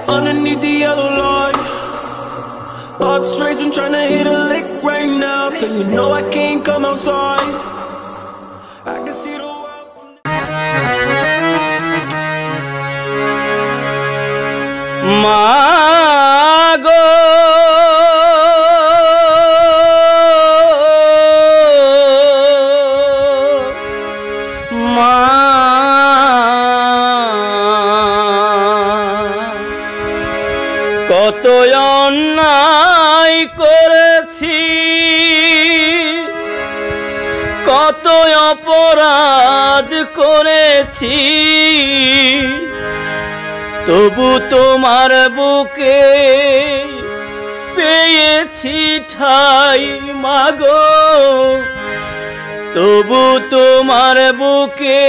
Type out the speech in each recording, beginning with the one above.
underneath the yellow light. Thoughts racing, trying to hit a lick right now. So you know I can't come outside. I can see the world from Mago কত অন্যায় করেছি, কত অপরাধ করেছি, তবু তোমার বুকে পেয়েছি ঠাই মাগো, তবু তোমার বুকে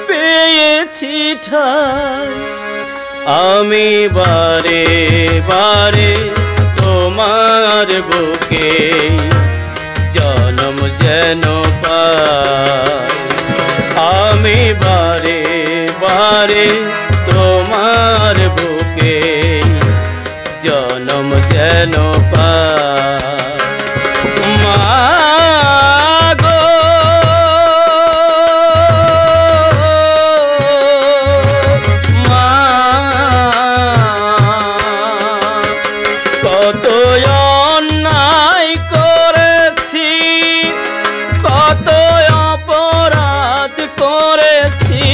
পেয়েছি ঠাই। আমি বারে বারে তোমার বুকে জনম যেন পাই। আমি বারে বারে তোমার বুকে জনম যেন পাই। মাগো মা, কত অন্যায় করেছি, কত অপরাধ করেছি,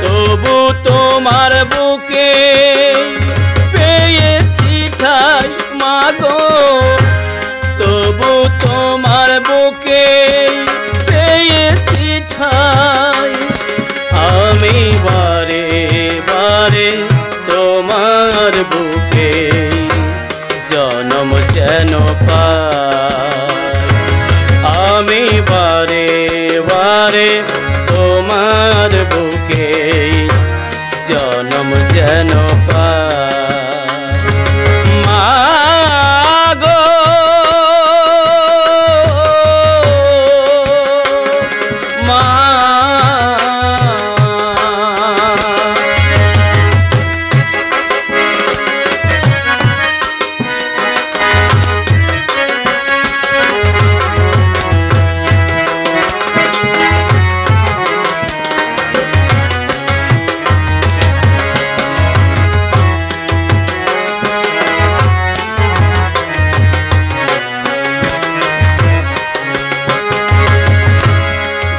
তবু তোমার বুকে পেয়েছি ঠাই মাগো, তবু তোমার বুকে পেয়েছি ঠাই। আমি বারে বারে তোমার বুকে জনম যেন পাই। আমি বারে বারে তোমার বুকে জনম যেন পাই। মাগো মা,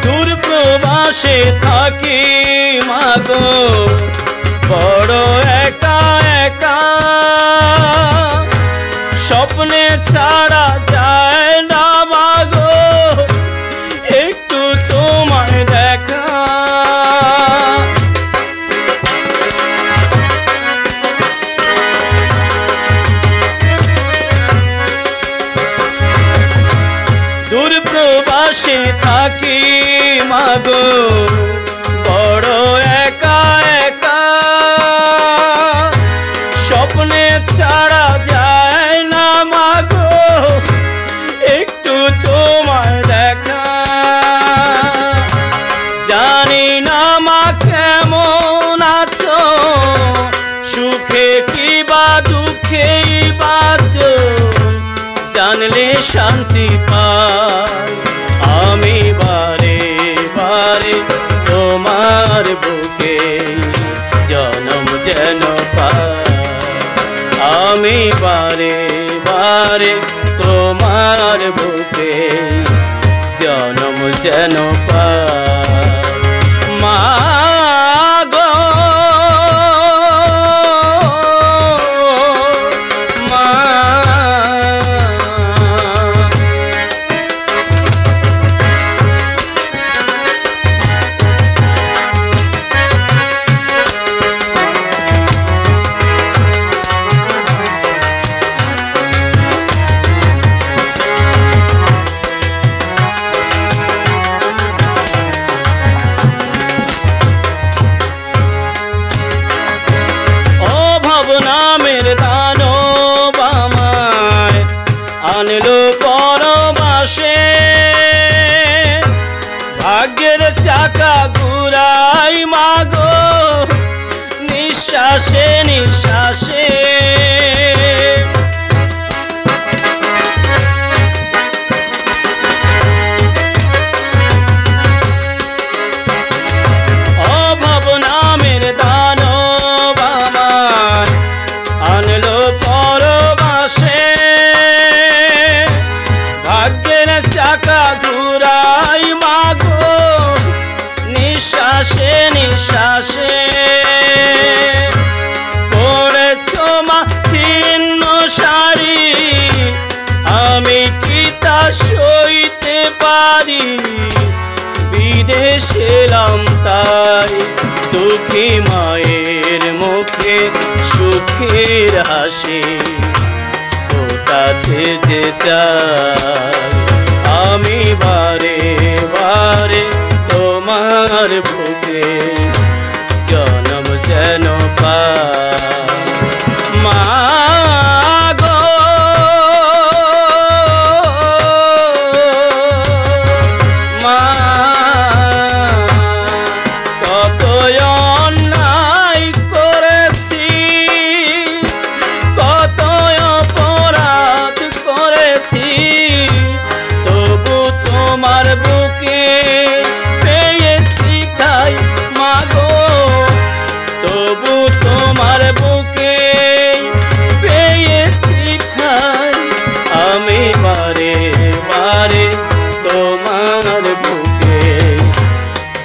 দূরপ্রবাসে থাকি মাগো, বড় একা একা, স্বপ্নে ছাড়া যায় না মাগো একটু তোমায় দেখা। দূরপ্রবাসে থাকি মাগো, বড় একা একা, স্বপ্নে ছাড়া যায় না মাগো একটু তোমায় দেখা। জানি না মা কেমন আছো, সুখে কি বা দুঃখেই বাঁচো, জানলে শান্তি পাই। আমি বারে বারে তোমার বুকে জনম যেন পাই। আমি বারে বারে তোমার বুকে জনম যেন পাই। মাগো মা, নিঃশ্বাসে নিঃশ্বাসে অভাব নামের দানব আমার আনলো পরবাসে ভাগ্যের চাকা ঘুরাই মাগো নিঃশ্বাসে নিঃশ্বাসে পড়েছ মা ছিন্ন শাড়ি আমি কি তা সইতে পারি বিদেশে এলাম তাই দুঃখী মায়ের মুখে সুখের হাসি ফোটাতে যে চাই আমি বারে বারে তোমার বুকে জনম যেন পাই মা গো মা কত অন্যায় করেছি কত অপরাধ করেছি তবু তোমার বুকে পেয়েছি ঠাই মাগো তবু তোমার বুকে পেয়েছি ঠাই আমি বারে বারে তোমার বুকে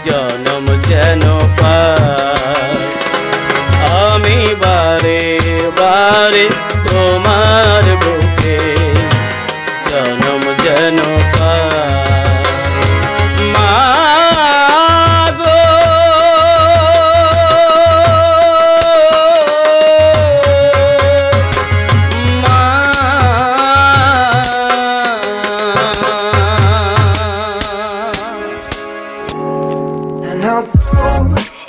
জনম যেন পাই আমি বারে বারে তোমার বুকে জনম যেন পাই মা গো মা And I'll go